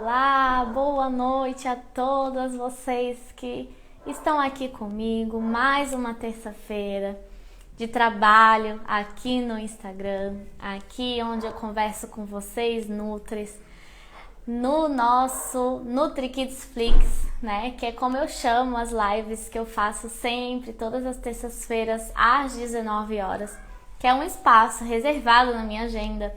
Olá, boa noite a todas vocês que estão aqui comigo. Mais uma terça-feira de trabalho aqui no Instagram, aqui onde eu converso com vocês, Nutris, no nosso NutriKids Flix, né? Que é como eu chamo as lives que eu faço sempre, todas as terças-feiras às 19 horas, que é um espaço reservado na minha agenda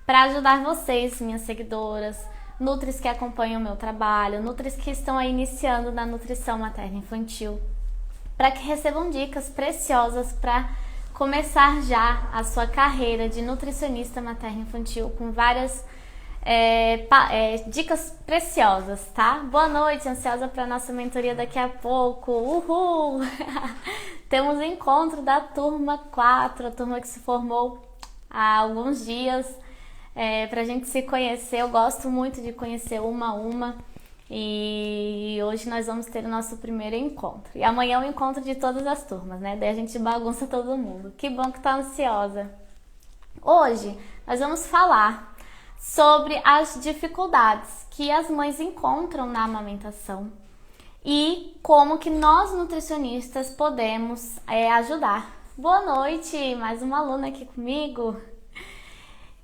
para ajudar vocês, minhas seguidoras, Nutris que acompanham o meu trabalho, Nutris que estão aí iniciando na nutrição materna infantil, para que recebam dicas preciosas para começar já a sua carreira de nutricionista materna infantil com várias dicas preciosas, tá? Boa noite, ansiosa para nossa mentoria daqui a pouco. Uhul! Temos o encontro da turma 4, a turma que se formou há alguns dias, pra gente se conhecer. Eu gosto muito de conhecer uma a uma e hoje nós vamos ter o nosso primeiro encontro. E amanhã é o encontro de todas as turmas, né? Daí a gente bagunça todo mundo. Que bom que tá ansiosa. Hoje nós vamos falar sobre as dificuldades que as mães encontram na amamentação e como que nós nutricionistas podemos ajudar. Boa noite, mais uma aluna aqui comigo.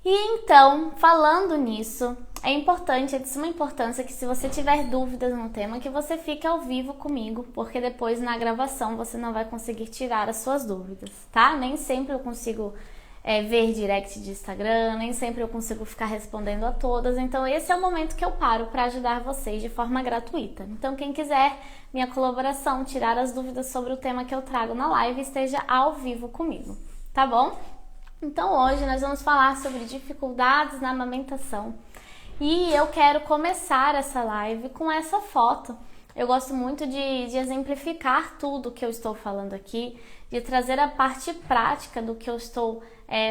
E então, falando nisso, é importante, de suma importância que se você tiver dúvidas no tema, que você fique ao vivo comigo, porque depois na gravação você não vai conseguir tirar as suas dúvidas, tá? Nem sempre eu consigo ver direct de Instagram, nem sempre eu consigo ficar respondendo a todas, então esse é o momento que eu paro para ajudar vocês de forma gratuita. Então quem quiser minha colaboração, tirar as dúvidas sobre o tema que eu trago na live, esteja ao vivo comigo, tá bom? Então hoje nós vamos falar sobre dificuldades na amamentação e eu quero começar essa live com essa foto. Eu gosto muito de exemplificar tudo que eu estou falando aqui, de trazer a parte prática do que eu estou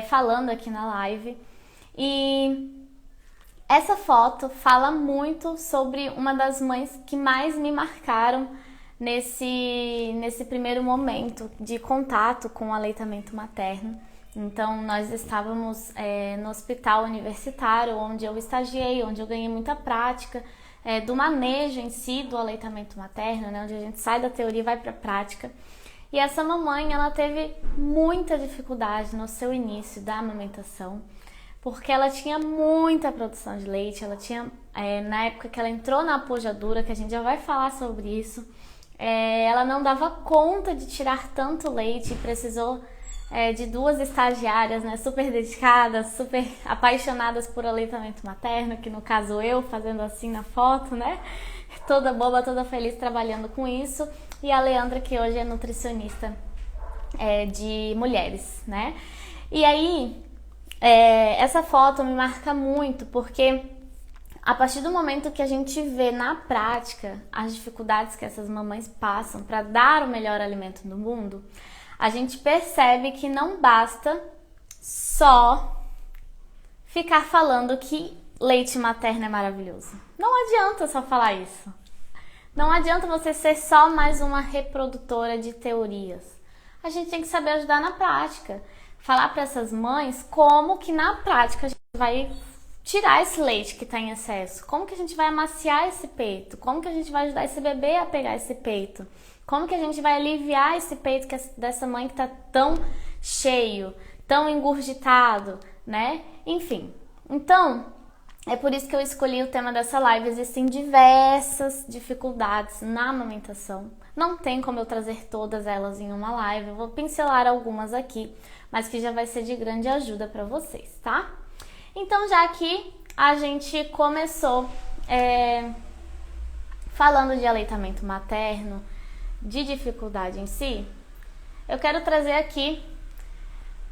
falando aqui na live. E essa foto fala muito sobre uma das mães que mais me marcaram nesse primeiro momento de contato com o aleitamento materno. Então, nós estávamos no hospital universitário, onde eu estagiei, onde eu ganhei muita prática do manejo em si do aleitamento materno, né, onde a gente sai da teoria e vai para a prática. E essa mamãe, ela teve muita dificuldade no seu início da amamentação, porque ela tinha muita produção de leite, ela tinha, na época que ela entrou na pojadura, que a gente já vai falar sobre isso, ela não dava conta de tirar tanto leite e precisou de duas estagiárias, né, super dedicadas, super apaixonadas por aleitamento materno, que no caso eu, fazendo assim na foto, né, toda boba, toda feliz trabalhando com isso, e a Leandra, que hoje é nutricionista de mulheres, né. E aí, essa foto me marca muito, porque a partir do momento que a gente vê na prática as dificuldades que essas mamães passam para dar o melhor alimento do mundo, a gente percebe que não basta só ficar falando que leite materno é maravilhoso. Não adianta só falar isso. Não adianta você ser só mais uma reprodutora de teorias. A gente tem que saber ajudar na prática. Falar para essas mães como que na prática a gente vai tirar esse leite que está em excesso. Como que a gente vai amaciar esse peito. Como que a gente vai ajudar esse bebê a pegar esse peito. Como que a gente vai aliviar esse peito dessa mãe que está tão cheio, tão engurgitado, né? Enfim, então, é por isso que eu escolhi o tema dessa live. Existem diversas dificuldades na amamentação. Não tem como eu trazer todas elas em uma live. Eu vou pincelar algumas aqui, mas que já vai ser de grande ajuda para vocês, tá? Então, já que a gente começou falando de aleitamento materno, de dificuldade em si, eu quero trazer aqui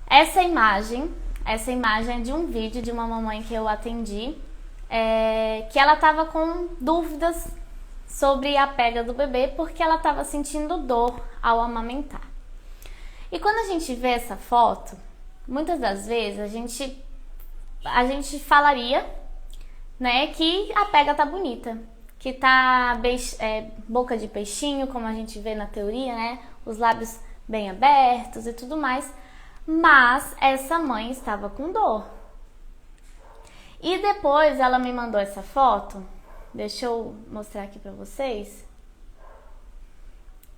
essa imagem. Essa imagem é de um vídeo de uma mamãe que eu atendi, que ela estava com dúvidas sobre a pega do bebê, porque ela estava sentindo dor ao amamentar. E quando a gente vê essa foto, muitas das vezes a gente falaria, né, que a pega tá bonita, que tá boca de peixinho, como a gente vê na teoria, né? Os lábios bem abertos e tudo mais. Mas essa mãe estava com dor. E depois ela me mandou essa foto Deixa eu mostrar aqui pra vocês.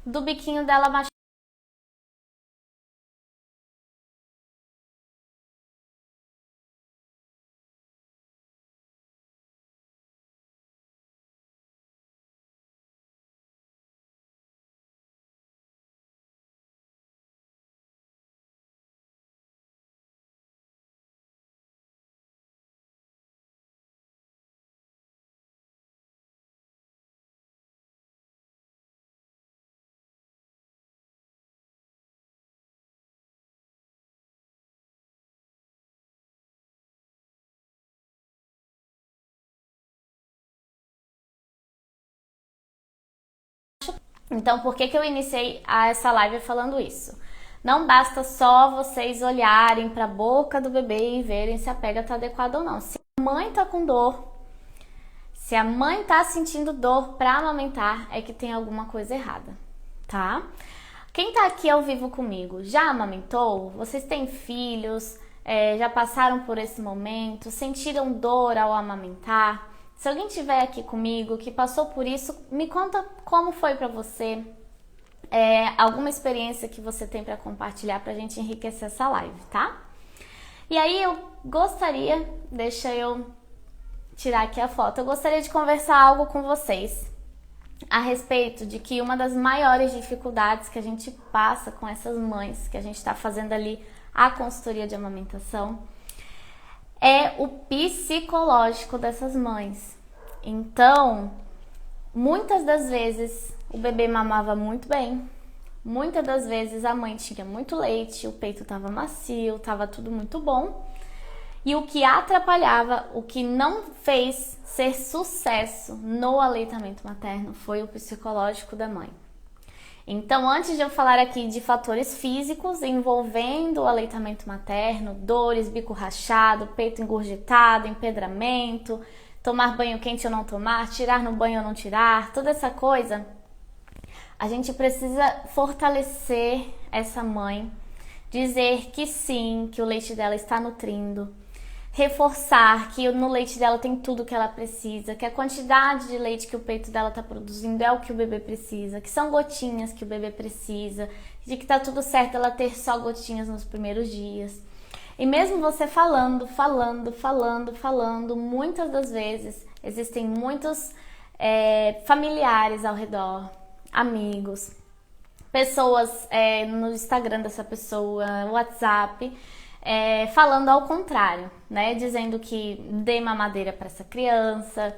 Do biquinho dela machucado. Então, por que eu iniciei essa live falando isso? Não basta só vocês olharem para a boca do bebê e verem se a pega está adequada ou não. Se a mãe está com dor, se a mãe está sentindo dor para amamentar, é que tem alguma coisa errada, tá? Quem está aqui ao vivo comigo já amamentou? Vocês têm filhos? Já passaram por esse momento? Sentiram dor ao amamentar? Se alguém estiver aqui comigo que passou por isso, me conta como foi para você, alguma experiência que você tem para compartilhar para a gente enriquecer essa live, tá? E aí eu gostaria, deixa eu tirar aqui a foto, eu gostaria de conversar algo com vocês a respeito de que uma das maiores dificuldades que a gente passa com essas mães que a gente está fazendo ali a consultoria de amamentação é o psicológico dessas mães. Então, muitas das vezes o bebê mamava muito bem, muitas das vezes a mãe tinha muito leite, o peito estava macio, estava tudo muito bom. E o que atrapalhava, o que não fez ser sucesso no aleitamento materno foi o psicológico da mãe. Então, antes de eu falar aqui de fatores físicos envolvendo o aleitamento materno, dores, bico rachado, peito engurgitado, empedramento, tomar banho quente ou não tomar, tirar no banho ou não tirar, toda essa coisa, a gente precisa fortalecer essa mãe, dizer que sim, que o leite dela está nutrindo, reforçar que no leite dela tem tudo que ela precisa, que a quantidade de leite que o peito dela está produzindo é o que o bebê precisa, que são gotinhas que o bebê precisa, de que tá tudo certo ela ter só gotinhas nos primeiros dias. E mesmo você falando, muitas das vezes existem muitos familiares ao redor, amigos, pessoas no Instagram dessa pessoa, WhatsApp, falando ao contrário, né? Dizendo que dê mamadeira para essa criança,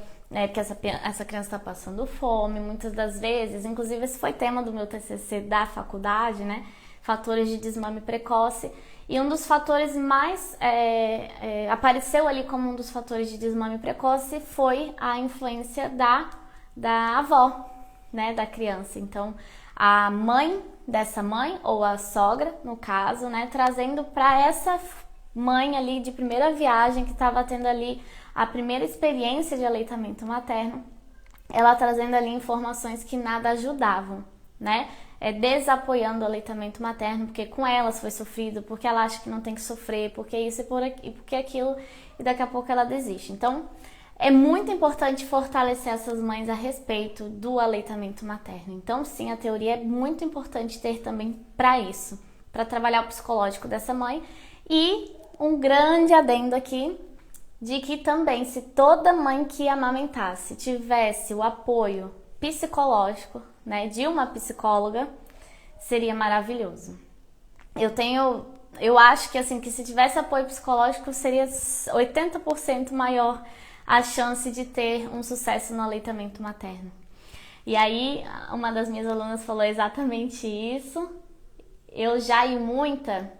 que essa criança está passando fome. Muitas das vezes, inclusive esse foi tema do meu TCC da faculdade, né? Fatores de desmame precoce. E um dos fatores mais apareceu ali como um dos fatores de desmame precoce foi a influência da avó, né? Da criança. Então, a mãe dessa mãe, ou a sogra, no caso, né, trazendo para essa mãe ali de primeira viagem, que estava tendo ali a primeira experiência de aleitamento materno, ela trazendo ali informações que nada ajudavam, né, desapoiando o aleitamento materno, porque com elas foi sofrido, porque ela acha que não tem que sofrer, porque isso e porque aquilo, e daqui a pouco ela desiste. Então, é muito importante fortalecer essas mães a respeito do aleitamento materno. Então, sim, a teoria é muito importante ter também para isso, para trabalhar o psicológico dessa mãe. E um grande adendo aqui, de que também, se toda mãe que amamentasse tivesse o apoio psicológico, né, de uma psicóloga, seria maravilhoso. Eu acho que assim, que se tivesse apoio psicológico, seria 80% maior a chance de ter um sucesso no aleitamento materno. E aí, uma das minhas alunas falou exatamente isso. Eu já e muita...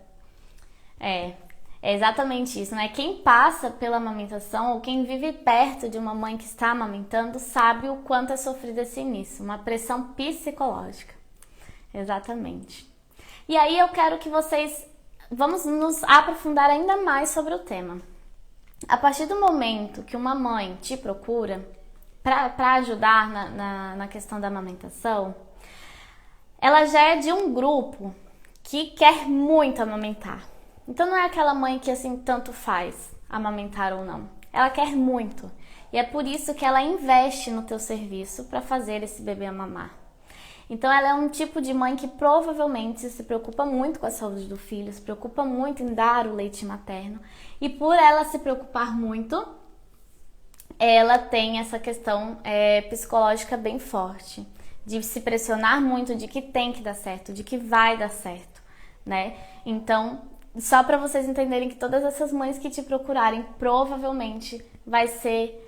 É exatamente isso, né? Quem passa pela amamentação ou quem vive perto de uma mãe que está amamentando sabe o quanto é sofrido esse início. Uma pressão psicológica. Exatamente. E aí eu quero que vocês... Vamos nos aprofundar ainda mais sobre o tema. A partir do momento que uma mãe te procura para ajudar na questão da amamentação, ela já é de um grupo que quer muito amamentar. Então não é aquela mãe que assim tanto faz amamentar ou não. Ela quer muito. E é por isso que ela investe no teu serviço para fazer esse bebê mamar. Então ela é um tipo de mãe que provavelmente se preocupa muito com a saúde do filho, se preocupa muito em dar o leite materno. E por ela se preocupar muito, ela tem essa questão psicológica bem forte, de se pressionar muito de que tem que dar certo, de que vai dar certo, né? Então, só para vocês entenderem que todas essas mães que te procurarem, provavelmente vai ser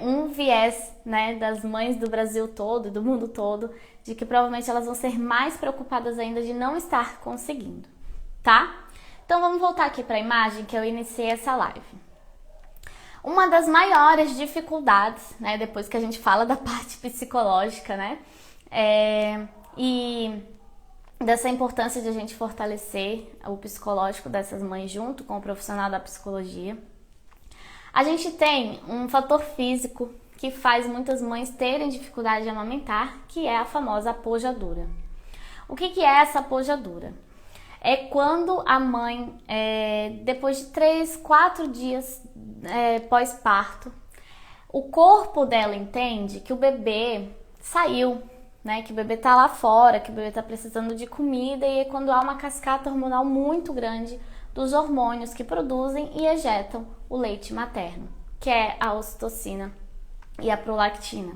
um viés, né, das mães do Brasil todo, do mundo todo, de que provavelmente elas vão ser mais preocupadas ainda de não estar conseguindo, tá? Então vamos voltar aqui para a imagem que eu iniciei essa live. Uma das maiores dificuldades, né, depois que a gente fala da parte psicológica, né, e dessa importância de a gente fortalecer o psicológico dessas mães junto com o profissional da psicologia, a gente tem um fator físico que faz muitas mães terem dificuldade de amamentar, que é a famosa apojadura. O que é essa apojadura? É quando a mãe, depois de 3, 4 dias pós-parto, o corpo dela entende que o bebê saiu, né? Que o bebê tá lá fora, que o bebê tá precisando de comida, e é quando há uma cascata hormonal muito grande dos hormônios que produzem e ejetam o leite materno, que é a ocitocina e a prolactina.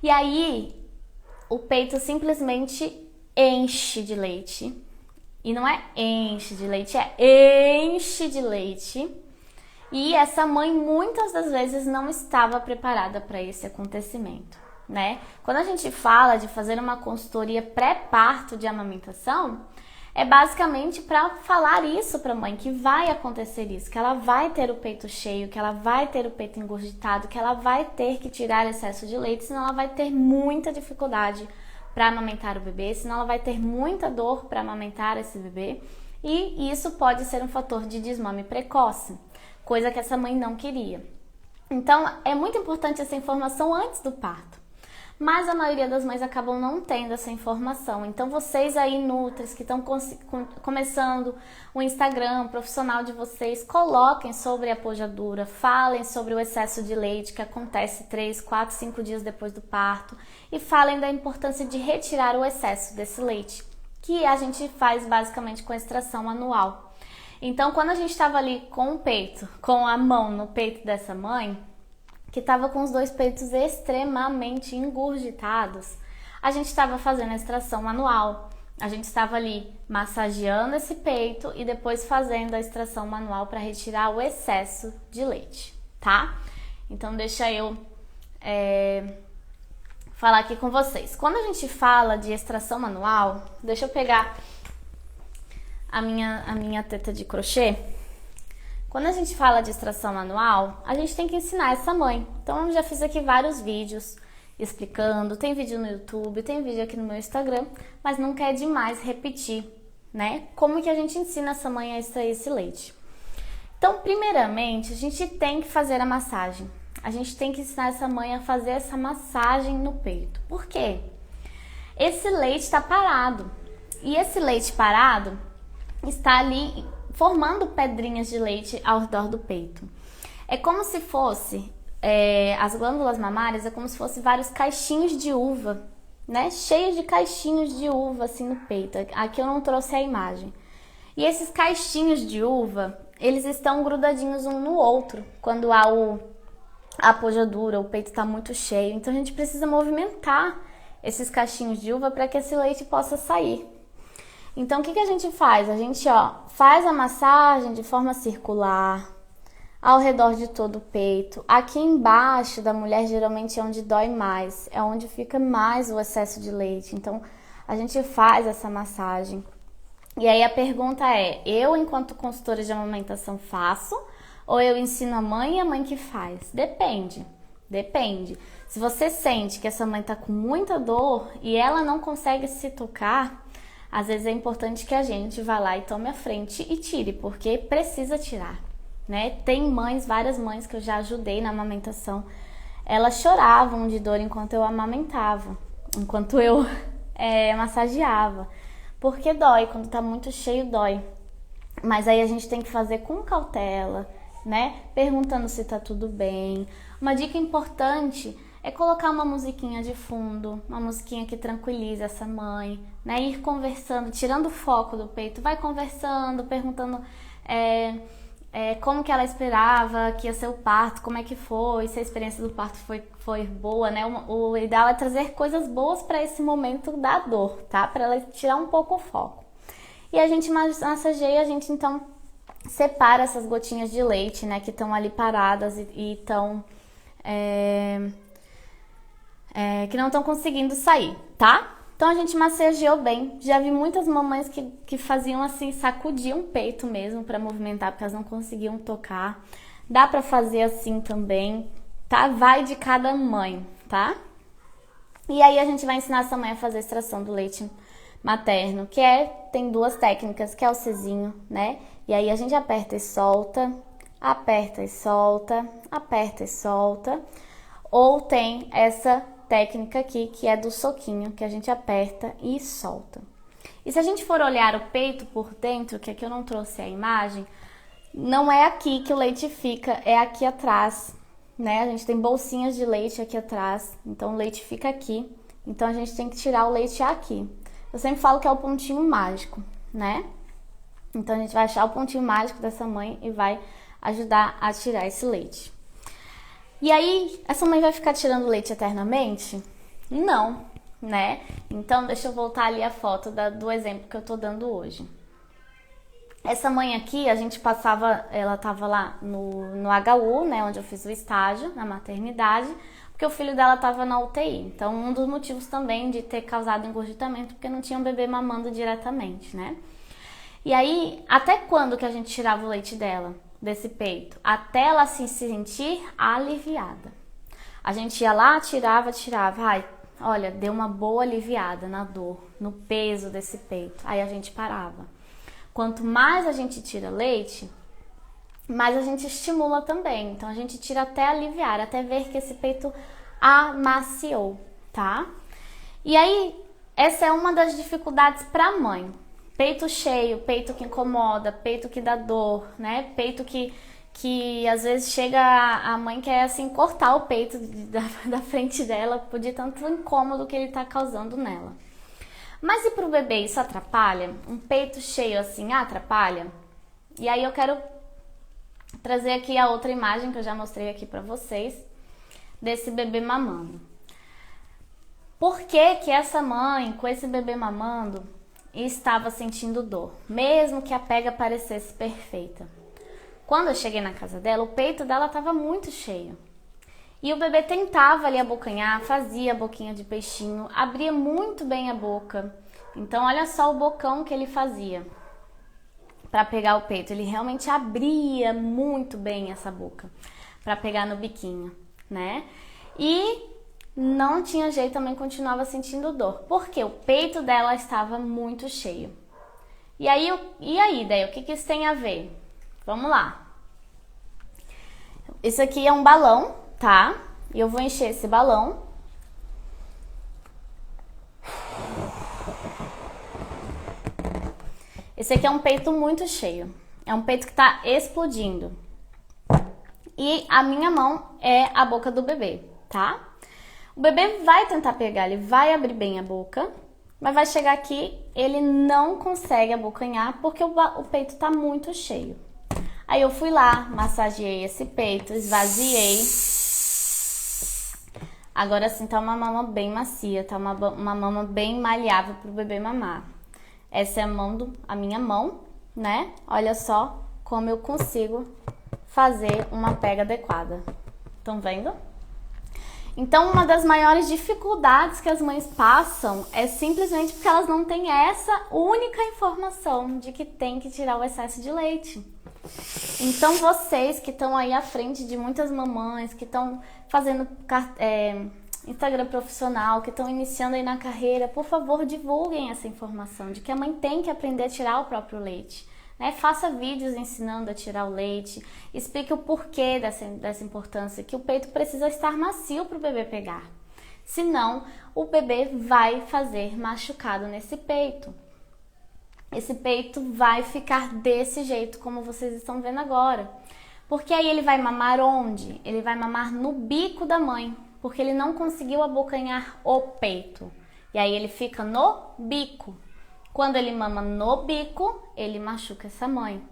E aí o peito simplesmente enche de leite. E não é enche de leite, é enche de leite. E essa mãe muitas das vezes não estava preparada para esse acontecimento, né? Quando a gente fala de fazer uma consultoria pré-parto de amamentação, é basicamente para falar isso para a mãe, que vai acontecer isso, que ela vai ter o peito cheio, que ela vai ter o peito engurgitado, que ela vai ter que tirar excesso de leite, senão ela vai ter muita dificuldade para amamentar o bebê, senão ela vai ter muita dor para amamentar esse bebê, e isso pode ser um fator de desmame precoce, coisa que essa mãe não queria. Então, é muito importante essa informação antes do parto. Mas a maioria das mães acabam não tendo essa informação. Então, vocês aí, nutris, que estão começando o Instagram profissional de vocês, coloquem sobre a apojadura, falem sobre o excesso de leite que acontece 3, 4, 5 dias depois do parto, e falem da importância de retirar o excesso desse leite, que a gente faz basicamente com a extração anual. Então, quando a gente estava ali com o peito, com a mão no peito dessa mãe, que estava com os 2 peitos extremamente engurgitados, a gente estava fazendo a extração manual. A gente estava ali massageando esse peito e depois fazendo a extração manual para retirar o excesso de leite, tá? Então deixa eu falar aqui com vocês. Quando a gente fala de extração manual, deixa eu pegar a minha teta de crochê. Quando a gente fala de extração manual, a gente tem que ensinar essa mãe. Então, eu já fiz aqui vários vídeos explicando, tem vídeo no YouTube, tem vídeo aqui no meu Instagram, mas nunca é demais repetir, né? Como que a gente ensina essa mãe a extrair esse leite. Então, primeiramente, a gente tem que fazer a massagem. A gente tem que ensinar essa mãe a fazer essa massagem no peito. Por quê? Esse leite está parado. E esse leite parado está ali formando pedrinhas de leite ao redor do peito. É como se fosse, as glândulas mamárias, é como se fosse vários caixinhos de uva, né? Cheios de caixinhos de uva assim no peito. Aqui eu não trouxe a imagem. E esses caixinhos de uva, eles estão grudadinhos um no outro quando há a apojadura, o peito está muito cheio. Então a gente precisa movimentar esses caixinhos de uva para que esse leite possa sair. Então, o que a gente faz? A gente, faz a massagem de forma circular, ao redor de todo o peito. Aqui embaixo da mulher, geralmente é onde dói mais, é onde fica mais o excesso de leite. Então, a gente faz essa massagem. E aí a pergunta é, eu, enquanto consultora de amamentação, faço? Ou eu ensino a mãe e a mãe que faz? Depende. Se você sente que essa mãe está com muita dor e ela não consegue se tocar, às vezes é importante que a gente vá lá e tome a frente e tire, porque precisa tirar, né? Tem mães, várias mães que eu já ajudei na amamentação, elas choravam de dor enquanto eu amamentava, enquanto eu massageava, porque dói, quando tá muito cheio dói. Mas aí a gente tem que fazer com cautela, né? Perguntando se tá tudo bem, Uma dica importante é colocar uma musiquinha de fundo, uma musiquinha que tranquilize essa mãe, né? Ir conversando, tirando o foco do peito, vai conversando, perguntando como que ela esperava que ia ser o parto, como é que foi, se a experiência do parto foi boa, né? O ideal é trazer coisas boas para esse momento da dor, tá? Para ela tirar um pouco o foco. E a gente massageia, a gente então separa essas gotinhas de leite, né? Que estão ali paradas e estão... que não estão conseguindo sair, tá? Então a gente massageou bem. Já vi muitas mamães que faziam assim, sacudiam o peito mesmo para movimentar, porque elas não conseguiam tocar. Dá para fazer assim também, tá? Vai de cada mãe, tá? E aí a gente vai ensinar essa mãe a fazer a extração do leite materno, tem duas técnicas, que é o Czinho, né? E aí a gente aperta e solta, aperta e solta, aperta e solta. Ou tem essa técnica aqui, que é do soquinho, que a gente aperta e solta. E se a gente for olhar o peito por dentro, que aqui eu não trouxe a imagem, não é aqui que o leite fica, é aqui atrás, né? A gente tem bolsinhas de leite aqui atrás, então o leite fica aqui. Então a gente tem que tirar o leite aqui. Eu sempre falo que é o pontinho mágico, né? Então a gente vai achar o pontinho mágico dessa mãe e vai ajudar a tirar esse leite. E aí, essa mãe vai ficar tirando leite eternamente? Não, né? Então, deixa eu voltar ali a foto do exemplo que eu tô dando hoje. Essa mãe aqui, a gente passava, ela tava lá no HU, né? Onde eu fiz o estágio, na maternidade, porque o filho dela tava na UTI. Então, um dos motivos também de ter causado engurgitamento, porque não tinha um bebê mamando diretamente, né? E aí, até quando que a gente tirava o leite dela? Desse peito, até ela se sentir aliviada. A gente ia lá, tirava. Ai, olha, deu uma boa aliviada na dor, no peso desse peito. Aí a gente parava. Quanto mais a gente tira leite, mais a gente estimula também. Então a gente tira até aliviar, até ver que esse peito amaciou, tá? E aí, essa é uma das dificuldades para a mãe. Peito cheio, peito que incomoda, peito que dá dor, né? Peito que às vezes chega a mãe quer assim cortar o peito da frente dela por de tanto incômodo que ele tá causando nela. Mas e pro bebê isso atrapalha? Um peito cheio assim atrapalha? E aí eu quero trazer aqui a outra imagem que eu já mostrei aqui pra vocês desse bebê mamando. Por que que essa mãe com esse bebê mamando estava sentindo dor, mesmo que a pega parecesse perfeita? Quando eu cheguei na casa dela, o peito dela estava muito cheio. E o bebê tentava ali abocanhar, fazia a boquinha de peixinho, abria muito bem a boca. Então, olha só o bocão que ele fazia para pegar o peito. Ele realmente abria muito bem essa boca para pegar no biquinho, né? E não tinha jeito, também continuava sentindo dor, porque o peito dela estava muito cheio. E aí, daí, o que isso tem a ver? Vamos lá. Isso aqui é um balão, tá? E eu vou encher esse balão. Esse aqui é um peito muito cheio. É um peito que tá explodindo. E a minha mão é a boca do bebê, tá? O bebê vai tentar pegar, ele vai abrir bem a boca, mas vai chegar aqui, ele não consegue abocanhar porque o peito tá muito cheio. Aí eu fui lá, massageei esse peito, esvaziei. Agora sim tá uma mama bem macia, tá uma mama bem maleável pro bebê mamar. Essa é a minha mão, né? Olha só como eu consigo fazer uma pega adequada. Estão vendo? Então, uma das maiores dificuldades que as mães passam é simplesmente porque elas não têm essa única informação de que tem que tirar o excesso de leite. Então, vocês que estão aí à frente de muitas mamães, que estão fazendo Instagram profissional, que estão iniciando aí na carreira, por favor, divulguem essa informação de que a mãe tem que aprender a tirar o próprio leite. Né? Faça vídeos ensinando a tirar o leite, explique o porquê dessa importância, que o peito precisa estar macio para o bebê pegar. Senão, o bebê vai fazer machucado nesse peito. Esse peito vai ficar desse jeito, como vocês estão vendo agora. Porque aí ele vai mamar onde? Ele vai mamar no bico da mãe, porque ele não conseguiu abocanhar o peito. E aí ele fica no bico. Quando ele mama no bico, ele machuca essa mãe,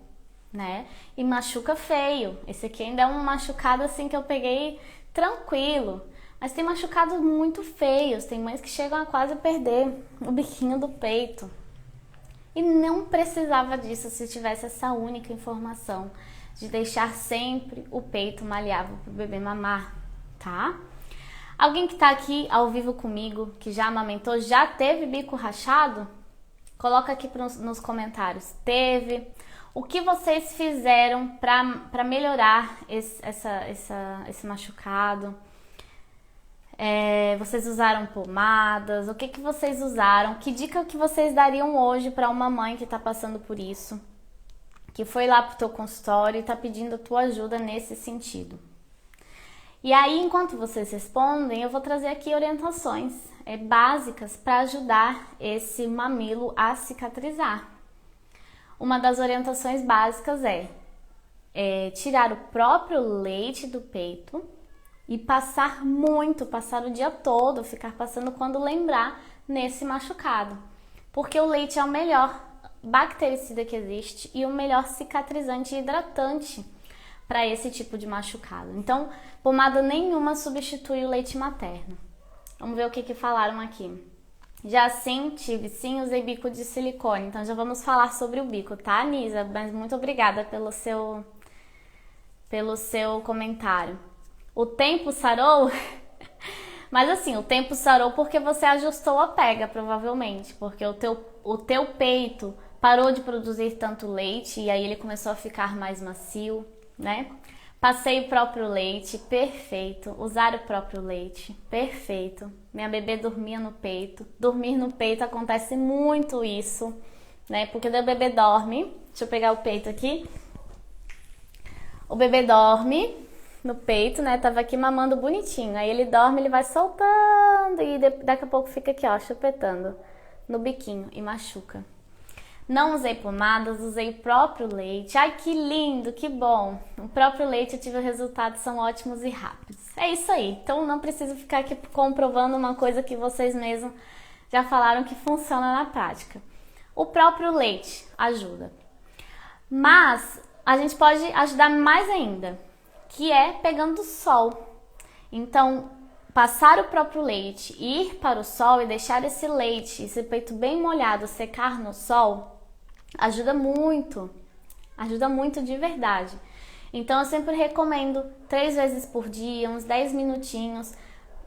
né? E machuca feio. Esse aqui ainda é um machucado assim que eu peguei tranquilo. Mas tem machucados muito feios. Tem mães que chegam a quase perder o biquinho do peito. E não precisava disso se tivesse essa única informação de deixar sempre o peito maleável para o bebê mamar, tá? Alguém que tá aqui ao vivo comigo, que já amamentou, já teve bico rachado? Coloca aqui nos comentários. Teve? O que vocês fizeram para melhorar esse machucado? Vocês usaram pomadas? O que vocês usaram? Que dica que vocês dariam hoje para uma mãe que está passando por isso? Que foi lá pro teu consultório e está pedindo a tua ajuda nesse sentido. E aí, enquanto vocês respondem, eu vou trazer aqui orientações básicas para ajudar esse mamilo a cicatrizar. Uma das orientações básicas é tirar o próprio leite do peito e passar o dia todo, ficar passando quando lembrar nesse machucado. Porque o leite é o melhor bactericida que existe e o melhor cicatrizante e hidratante para esse tipo de machucado. Então, pomada nenhuma substitui o leite materno. Vamos ver o que falaram aqui. Já sim, tive sim, usei bico de silicone. Então já vamos falar sobre o bico, tá, Nisa? Mas muito obrigada pelo seu comentário. O tempo sarou? Mas assim, o tempo sarou porque você ajustou a pega, provavelmente. Porque o teu peito parou de produzir tanto leite e aí ele começou a ficar mais macio, né? Passei o próprio leite, perfeito. Usar o próprio leite, perfeito. Minha bebê dormia no peito. Dormir no peito acontece muito isso, né? Porque o bebê dorme. Deixa eu pegar o peito aqui. O bebê dorme no peito, né? Tava aqui mamando bonitinho. Aí ele dorme, ele vai soltando e daqui a pouco fica aqui, ó, chupetando no biquinho e machuca. Não usei pomadas, usei o próprio leite. Ai, que lindo, que bom. O próprio leite eu tive resultados, são ótimos e rápidos. É isso aí. Então não preciso ficar aqui comprovando uma coisa que vocês mesmos já falaram que funciona na prática. O próprio leite ajuda. Mas a gente pode ajudar mais ainda, que é pegando sol. Então, passar o próprio leite, ir para o sol e deixar esse leite, esse peito bem molhado, secar no sol, ajuda muito de verdade. Então eu sempre recomendo 3 vezes por dia, uns 10 minutinhos,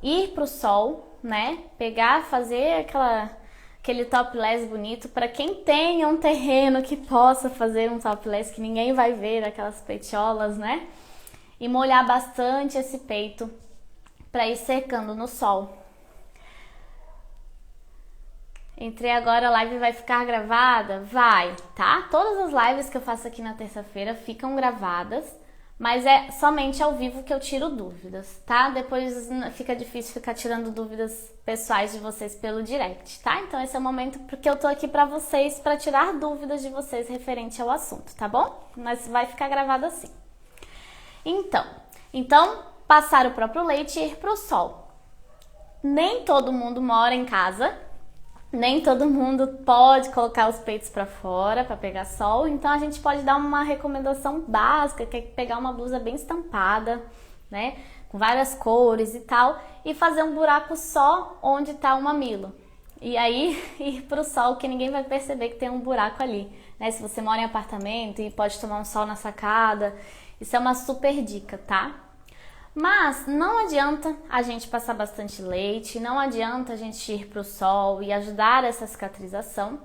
ir pro sol, né? Pegar, fazer aquele topless bonito, para quem tenha um terreno que possa fazer um topless, que ninguém vai ver aquelas peitiolas, né? E molhar bastante esse peito para ir secando no sol. Entrei agora, a live vai ficar gravada? Vai, tá? Todas as lives que eu faço aqui na terça-feira ficam gravadas, mas é somente ao vivo que eu tiro dúvidas, tá? Depois fica difícil ficar tirando dúvidas pessoais de vocês pelo direct, tá? Então esse é o momento porque eu tô aqui pra vocês, pra tirar dúvidas de vocês referente ao assunto, tá bom? Mas vai ficar gravado assim. Então, passar o próprio leite e ir pro sol. Nem todo mundo mora em casa, nem todo mundo pode colocar os peitos para fora para pegar sol, então a gente pode dar uma recomendação básica, que é pegar uma blusa bem estampada, né, com várias cores e tal, e fazer um buraco só onde tá o mamilo. E aí ir pro sol, que ninguém vai perceber que tem um buraco ali, né? Se você mora em apartamento e pode tomar um sol na sacada, isso é uma super dica, tá? Mas não adianta a gente passar bastante leite, não adianta a gente ir para o sol e ajudar essa cicatrização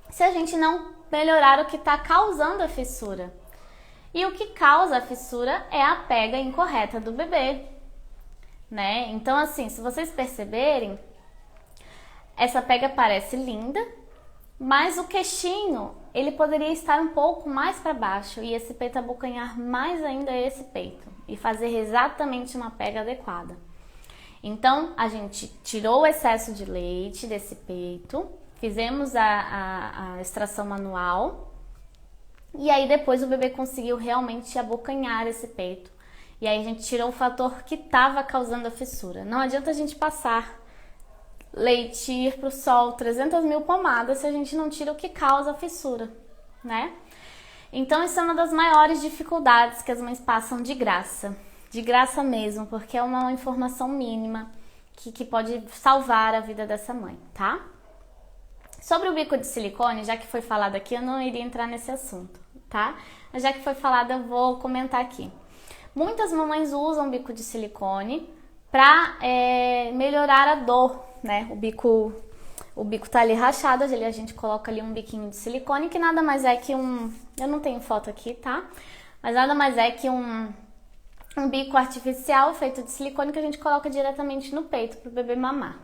se a gente não melhorar o que está causando a fissura. E o que causa a fissura é a pega incorreta do bebê, né? Então assim, se vocês perceberem, essa pega parece linda, mas o queixinho, ele poderia estar um pouco mais para baixo e esse peito abocanhar mais ainda esse peito e fazer exatamente uma pega adequada. Então, a gente tirou o excesso de leite desse peito, fizemos a extração manual E aí depois o bebê conseguiu realmente abocanhar esse peito. E aí a gente tirou o fator que estava causando a fissura. Não adianta a gente passar leite e ir pro sol 300 mil pomadas se a gente não tira o que causa a fissura, né? Então isso é uma das maiores dificuldades que as mães passam de graça mesmo, porque é uma informação mínima que pode salvar a vida dessa mãe, tá? Sobre o bico de silicone, já que foi falado aqui, eu não iria entrar nesse assunto, tá? Mas já que foi falado, eu vou comentar aqui. Muitas mamães usam bico de silicone para melhorar a dor, né? O bico tá ali rachado, a gente coloca ali um biquinho de silicone, que nada mais é que eu não tenho foto aqui, tá? Mas nada mais é que um bico artificial feito de silicone que a gente coloca diretamente no peito para o bebê mamar.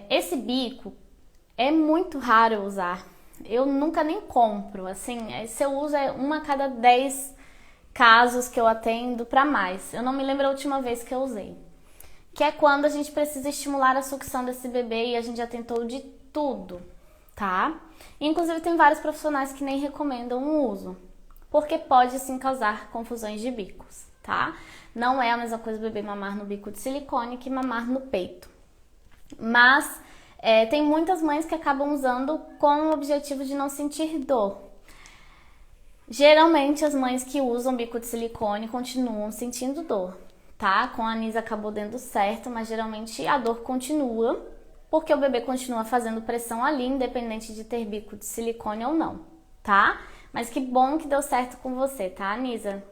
Esse bico é muito raro usar. Eu nunca nem compro, assim, se eu uso é uma a cada 10 casos que eu atendo para mais. Eu não me lembro a última vez que eu usei. Que é quando a gente precisa estimular a sucção desse bebê e a gente já tentou de tudo, tá? Inclusive tem vários profissionais que nem recomendam o uso, porque pode sim causar confusões de bicos, tá? Não é a mesma coisa o bebê mamar no bico de silicone que mamar no peito. Mas tem muitas mães que acabam usando com o objetivo de não sentir dor. Geralmente as mães que usam bico de silicone continuam sentindo dor, tá? Com a Anisa acabou dando certo, mas geralmente a dor continua, porque o bebê continua fazendo pressão ali, independente de ter bico de silicone ou não, tá? Mas que bom que deu certo com você, tá, Anisa?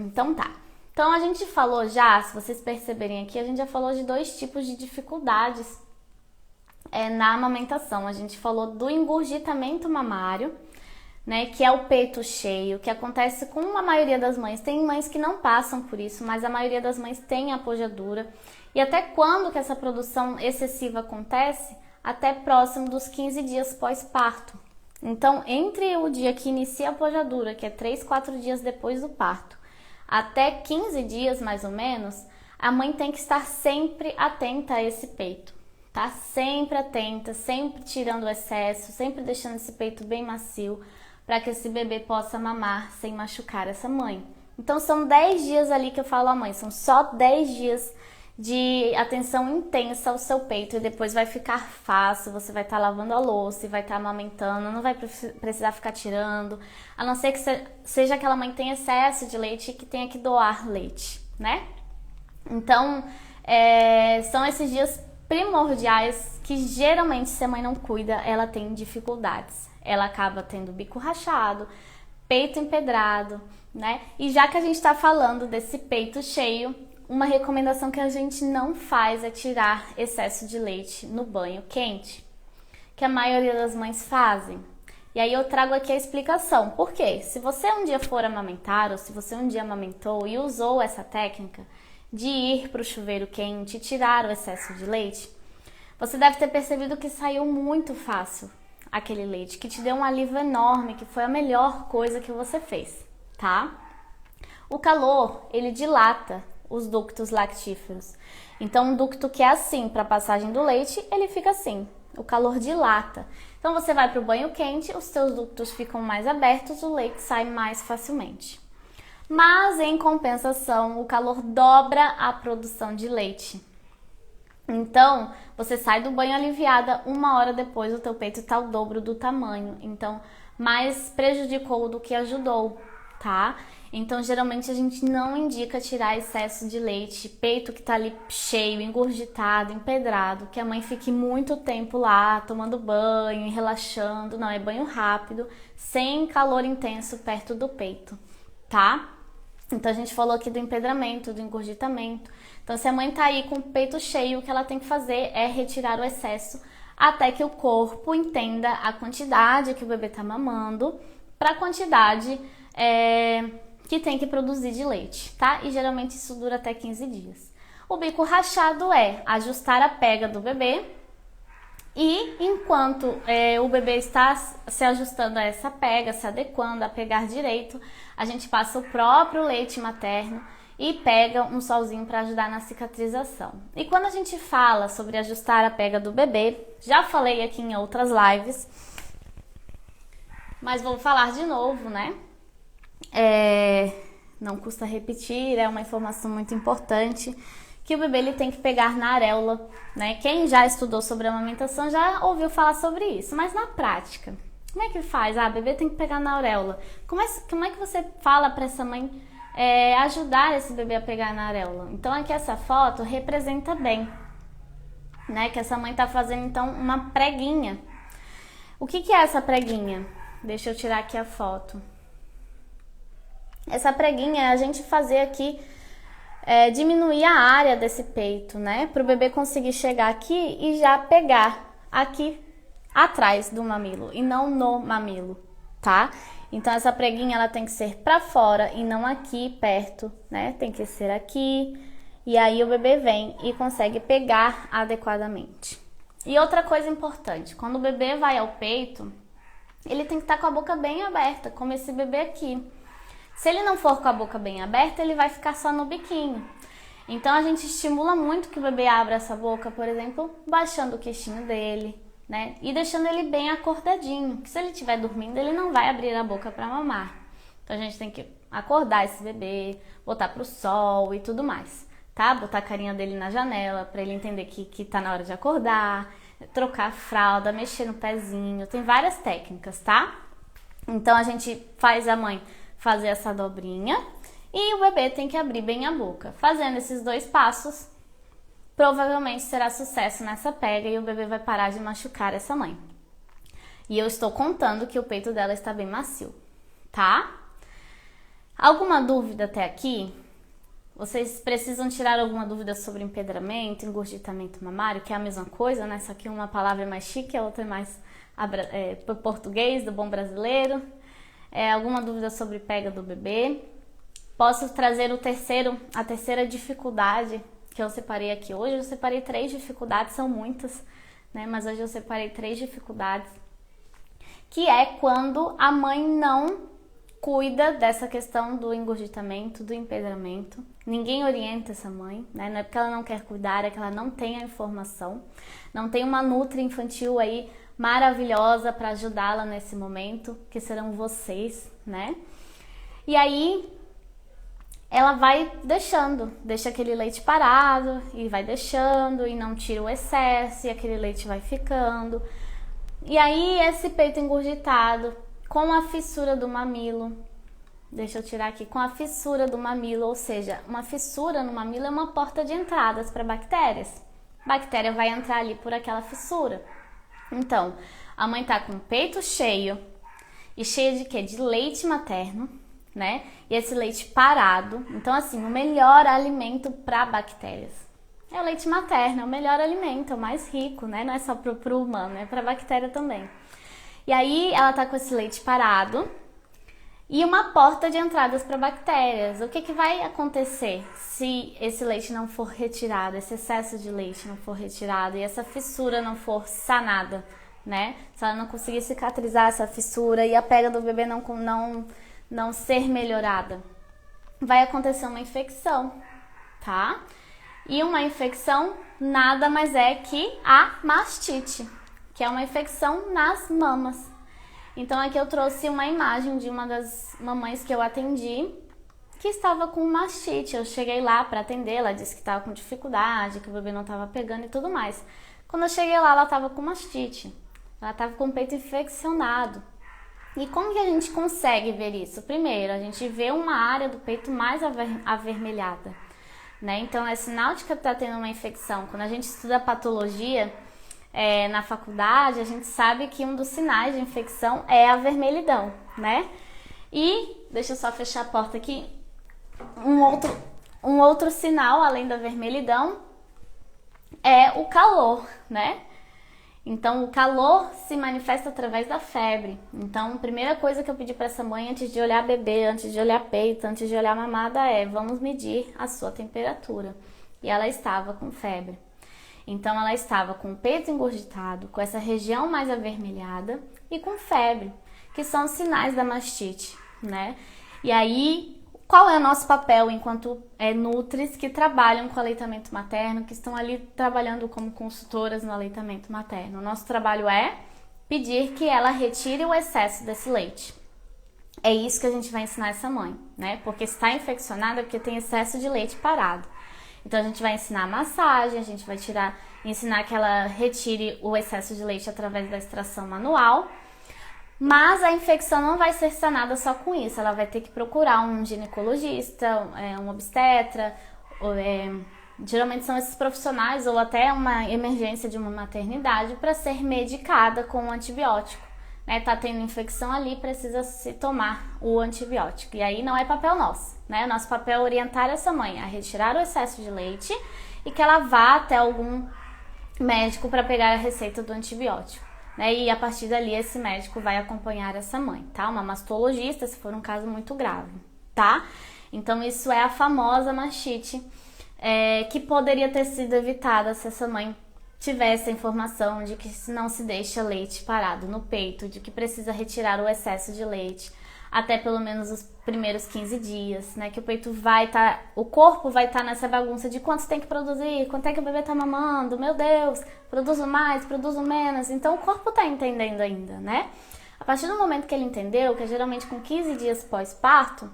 Então tá. Então a gente falou já, se vocês perceberem aqui, a gente já falou de 2 tipos de dificuldades na amamentação. A gente falou do engurgitamento mamário, né, que é o peito cheio, que acontece com a maioria das mães. Tem mães que não passam por isso, mas a maioria das mães tem apojadura. E até quando que essa produção excessiva acontece? Até próximo dos 15 dias pós-parto. Então, entre o dia que inicia a apojadura, que é 3, 4 dias depois do parto, até 15 dias mais ou menos, a mãe tem que estar sempre atenta a esse peito, tá? Sempre atenta, sempre tirando o excesso, sempre deixando esse peito bem macio, para que esse bebê possa mamar sem machucar essa mãe. Então são 10 dias ali que eu falo à mãe, são só 10 dias de atenção intensa ao seu peito e depois vai ficar fácil, você vai estar lavando a louça e vai estar amamentando, não vai precisar ficar tirando, a não ser que seja aquela mãe que tem excesso de leite e que tenha que doar leite, né? Então, são esses dias primordiais que geralmente se a mãe não cuida, ela tem dificuldades. Ela acaba tendo bico rachado, peito empedrado, né? E já que a gente está falando desse peito cheio, uma recomendação que a gente não faz é tirar excesso de leite no banho quente, que a maioria das mães fazem. E aí eu trago aqui a explicação. Por quê? Se você um dia for amamentar, ou se você um dia amamentou e usou essa técnica de ir para o chuveiro quente e tirar o excesso de leite, você deve ter percebido que saiu muito fácil aquele leite, que te deu um alívio enorme, que foi a melhor coisa que você fez, tá? O calor, ele dilata os ductos lactíferos. Então, um ducto que é assim, para passagem do leite, ele fica assim. O calor dilata. Então, você vai para o banho quente, os seus ductos ficam mais abertos, o leite sai mais facilmente. Mas, em compensação, o calor dobra a produção de leite. Então, você sai do banho aliviada, 1 hora depois o teu peito está o dobro do tamanho. Então, mais prejudicou do que ajudou, tá? Então, geralmente a gente não indica tirar excesso de leite, peito que tá ali cheio, engurgitado, empedrado, que a mãe fique muito tempo lá tomando banho e relaxando. Não, é banho rápido, sem calor intenso perto do peito, tá? Então, a gente falou aqui do empedramento, do engurgitamento. Então, se a mãe tá aí com o peito cheio, o que ela tem que fazer é retirar o excesso até que o corpo entenda a quantidade que o bebê tá mamando para a quantidade que tem que produzir de leite, tá? E geralmente isso dura até 15 dias. O bico rachado é ajustar a pega do bebê e enquanto o bebê está se ajustando a essa pega, se adequando a pegar direito, a gente passa o próprio leite materno e pega um solzinho para ajudar na cicatrização. E quando a gente fala sobre ajustar a pega do bebê, já falei aqui em outras lives, Mas vou falar de novo, né? Não custa repetir, é uma informação muito importante, que o bebê ele tem que pegar na areola, né? Quem já estudou sobre amamentação já ouviu falar sobre isso, mas na prática, como é que faz? O bebê tem que pegar na areola. Como é que você fala para essa mãe ajudar esse bebê a pegar na areola? Então aqui essa foto representa bem, né? Que essa mãe tá fazendo então uma preguinha. O que é essa preguinha? Deixa eu tirar aqui a foto. Essa preguinha é a gente fazer aqui, diminuir a área desse peito, né? Para o bebê conseguir chegar aqui e já pegar aqui atrás do mamilo e não no mamilo, tá? Então essa preguinha ela tem que ser para fora e não aqui perto, né? Tem que ser aqui e aí o bebê vem e consegue pegar adequadamente. E outra coisa importante, quando o bebê vai ao peito, ele tem que estar com a boca bem aberta, como esse bebê aqui. Se ele não for com a boca bem aberta, ele vai ficar só no biquinho. Então a gente estimula muito que o bebê abra essa boca, por exemplo, baixando o queixinho dele, né? E deixando ele bem acordadinho, que se ele estiver dormindo, ele não vai abrir a boca para mamar. Então a gente tem que acordar esse bebê, botar pro sol e tudo mais, tá? Botar a carinha dele na janela para ele entender que tá na hora de acordar, trocar a fralda, mexer no pezinho, tem várias técnicas, tá? Então a gente faz a mãe fazer essa dobrinha e o bebê tem que abrir bem a boca. Fazendo esses 2 passos, provavelmente será sucesso nessa pega e o bebê vai parar de machucar essa mãe. E eu estou contando que o peito dela está bem macio, tá? Alguma dúvida até aqui? Vocês precisam tirar alguma dúvida sobre empedramento, engurgitamento mamário, que é a mesma coisa, né? Só que uma palavra é mais chique, a outra é mais pro português do bom brasileiro. Alguma dúvida sobre pega do bebê? Posso trazer a terceira dificuldade que eu separei aqui. Hoje eu separei 3 dificuldades, são muitas, né? Mas hoje eu separei 3 dificuldades, que é quando a mãe não cuida dessa questão do engurgitamento, do empedramento. Ninguém orienta essa mãe, né? Não é porque ela não quer cuidar, é que ela não tem a informação. Não tem uma nutri infantil aí maravilhosa para ajudá-la nesse momento, que serão vocês, né? E aí ela vai deixa aquele leite parado e vai deixando e não tira o excesso e aquele leite vai ficando. E aí esse peito engurgitado com a fissura do mamilo, deixa eu tirar aqui, com a fissura do mamilo, ou seja, uma fissura no mamilo é uma porta de entradas para bactérias. A bactéria vai entrar ali por aquela fissura. Então, a mãe tá com o peito cheio, e cheio de quê? De leite materno, né? E esse leite parado. Então, assim, o melhor alimento para bactérias é o leite materno, é o melhor alimento, é o mais rico, né? Não é só pro humano, é pra bactéria também. E aí, ela tá com esse leite parado e uma porta de entradas para bactérias. O que vai acontecer se esse leite não for retirado, esse excesso de leite não for retirado e essa fissura não for sanada, né? Se ela não conseguir cicatrizar essa fissura e a pega do bebê não ser melhorada, vai acontecer uma infecção, tá? E uma infecção nada mais é que a mastite, que é uma infecção nas mamas. Então aqui eu trouxe uma imagem de uma das mamães que eu atendi que estava com mastite. Eu cheguei lá para atender, ela disse que estava com dificuldade, que o bebê não estava pegando e tudo mais. Quando eu cheguei lá, ela estava com mastite. Ela estava com o peito infeccionado. E como que a gente consegue ver isso? Primeiro, a gente vê uma área do peito mais avermelhada, né? Então é sinal de que está tendo uma infecção. Quando a gente estuda patologia, na faculdade, a gente sabe que um dos sinais de infecção é a vermelhidão, né? E, deixa eu só fechar a porta aqui, um outro sinal, além da vermelhidão, é o calor, né? Então, o calor se manifesta através da febre. Então, a primeira coisa que eu pedi para essa mãe, antes de olhar bebê, antes de olhar peito, antes de olhar mamada, vamos medir a sua temperatura. E ela estava com febre. Então, ela estava com o peito engurgitado, com essa região mais avermelhada e com febre, que são sinais da mastite, né? E aí, qual é o nosso papel enquanto nutris que trabalham com aleitamento materno, que estão ali trabalhando como consultoras no aleitamento materno? O nosso trabalho é pedir que ela retire o excesso desse leite. É isso que a gente vai ensinar essa mãe, né? Porque se está infeccionada é porque tem excesso de leite parado. Então a gente vai ensinar massagem, a gente vai ensinar que ela retire o excesso de leite através da extração manual. Mas a infecção não vai ser sanada só com isso. Ela vai ter que procurar um ginecologista, um obstetra, geralmente são esses profissionais, ou até uma emergência de uma maternidade, para ser medicada com um antibiótico. Né? Tá tendo infecção ali, precisa se tomar o antibiótico. E aí não é papel nosso, né? O nosso papel é orientar essa mãe a retirar o excesso de leite e que ela vá até algum médico para pegar a receita do antibiótico. Né? E a partir dali esse médico vai acompanhar essa mãe, tá? Uma mastologista, se for um caso muito grave, tá? Então isso é a famosa mastite, que poderia ter sido evitada se essa mãe tivesse a informação de que não se deixa leite parado no peito, de que precisa retirar o excesso de leite até pelo menos os primeiros 15 dias, né? Que o peito o corpo vai estar nessa bagunça de quanto tem que produzir, quanto é que o bebê tá mamando, meu Deus, produzo mais, produzo menos. Então o corpo tá entendendo ainda, né? A partir do momento que ele entendeu, que é geralmente com 15 dias pós-parto,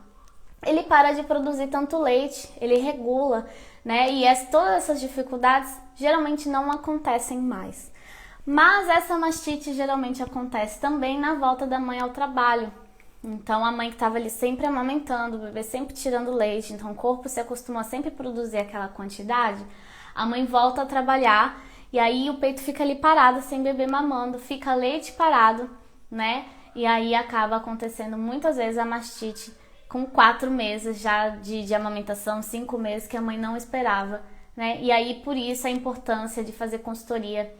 ele para de produzir tanto leite, ele regula, né? E todas essas dificuldades geralmente não acontecem mais. Mas essa mastite geralmente acontece também na volta da mãe ao trabalho. Então a mãe que estava ali sempre amamentando, o bebê sempre tirando leite, então o corpo se acostumou a sempre produzir aquela quantidade, a mãe volta a trabalhar e aí o peito fica ali parado, sem bebê mamando, fica leite parado, né? E aí acaba acontecendo muitas vezes a mastite com 4 meses já de amamentação, 5 meses que a mãe não esperava, né? E aí por isso a importância de fazer consultoria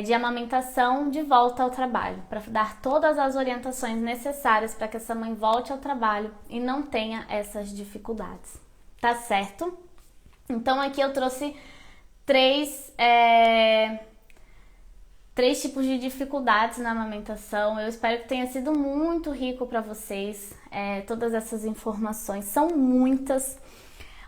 de amamentação de volta ao trabalho, para dar todas as orientações necessárias para que essa mãe volte ao trabalho e não tenha essas dificuldades, tá certo? Então aqui eu trouxe três tipos de dificuldades na amamentação. Eu espero que tenha sido muito rico para vocês. Todas essas informações são muitas.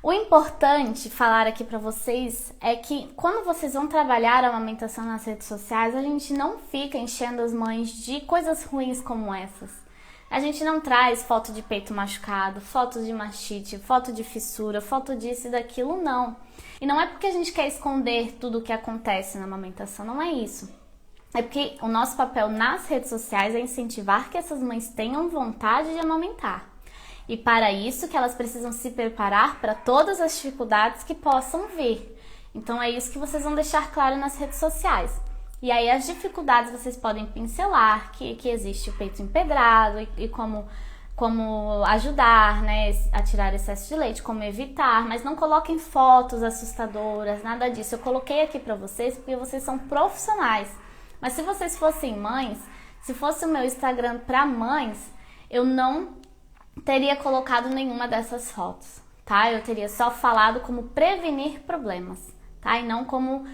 O importante falar aqui para vocês é que quando vocês vão trabalhar a amamentação nas redes sociais, a gente não fica enchendo as mães de coisas ruins como essas. A gente não traz foto de peito machucado, foto de mastite, foto de fissura, foto disso e daquilo, não. E não é porque a gente quer esconder tudo o que acontece na amamentação, não é isso. É porque o nosso papel nas redes sociais é incentivar que essas mães tenham vontade de amamentar. E para isso que elas precisam se preparar para todas as dificuldades que possam vir. Então é isso que vocês vão deixar claro nas redes sociais. E aí as dificuldades vocês podem pincelar, que existe o peito empedrado e como ajudar, né, a tirar excesso de leite, como evitar, mas não coloquem fotos assustadoras, nada disso. Eu coloquei aqui para vocês porque vocês são profissionais. Mas se vocês fossem mães, se fosse o meu Instagram para mães, eu não teria colocado nenhuma dessas fotos, tá? Eu teria só falado como prevenir problemas, tá? E não como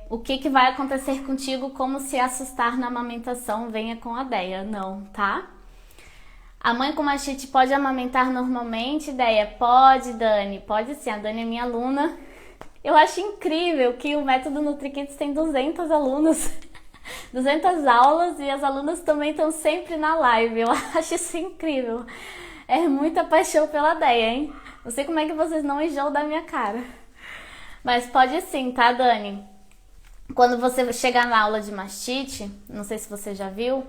o que vai acontecer contigo, como se assustar na amamentação, venha com a Deia, não, tá? A mãe com mastite pode amamentar normalmente, Deia? Pode, Dani, pode sim, a Dani é minha aluna. Eu acho incrível que o método NutriKids tem 200 alunos, 200 aulas e as alunas também estão sempre na live. Eu acho isso incrível. É muita paixão pela Deia, hein? Não sei como é que vocês não enjoam da minha cara. Mas pode sim, tá, Dani? Quando você chegar na aula de mastite, não sei se você já viu,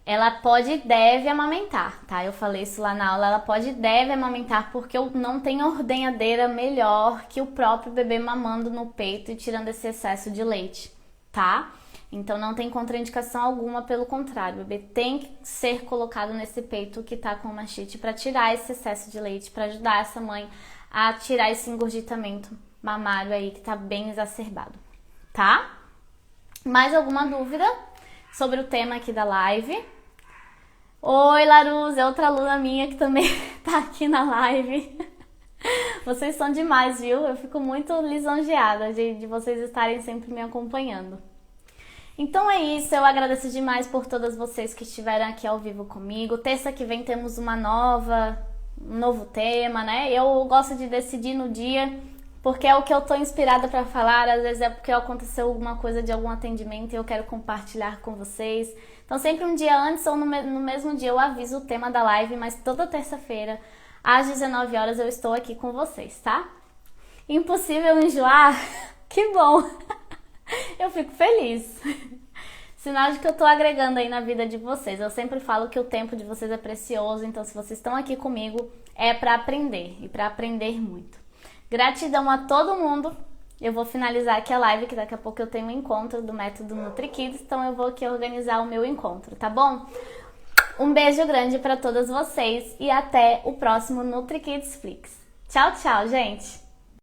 ela pode e deve amamentar, tá? Eu falei isso lá na aula, ela pode e deve amamentar porque não tem ordenhadeira melhor que o próprio bebê mamando no peito e tirando esse excesso de leite, tá? Então não tem contraindicação alguma, pelo contrário, o bebê tem que ser colocado nesse peito que tá com mastite para tirar esse excesso de leite, para ajudar essa mãe a tirar esse engurgitamento mamário aí que tá bem exacerbado, tá? Mais alguma dúvida sobre o tema aqui da live? Oi, Laruz, é outra aluna minha que também tá aqui na live. Vocês são demais, viu? Eu fico muito lisonjeada de vocês estarem sempre me acompanhando. Então é isso, eu agradeço demais por todas vocês que estiveram aqui ao vivo comigo. Terça que vem temos um novo tema, né? Eu gosto de decidir no dia porque é o que eu tô inspirada para falar, às vezes é porque aconteceu alguma coisa de algum atendimento e eu quero compartilhar com vocês. Então sempre um dia antes ou no mesmo dia eu aviso o tema da live, mas toda terça-feira, às 19 horas, eu estou aqui com vocês, tá? Impossível enjoar? Que bom! Eu fico feliz. Sinal de que eu tô agregando aí na vida de vocês. Eu sempre falo que o tempo de vocês é precioso, então se vocês estão aqui comigo, é para aprender e para aprender muito. Gratidão a todo mundo. Eu vou finalizar aqui a live, que daqui a pouco eu tenho um encontro do método NutriKids, então eu vou aqui organizar o meu encontro, tá bom? Um beijo grande para todas vocês e até o próximo NutriKids Flix. Tchau, tchau, gente!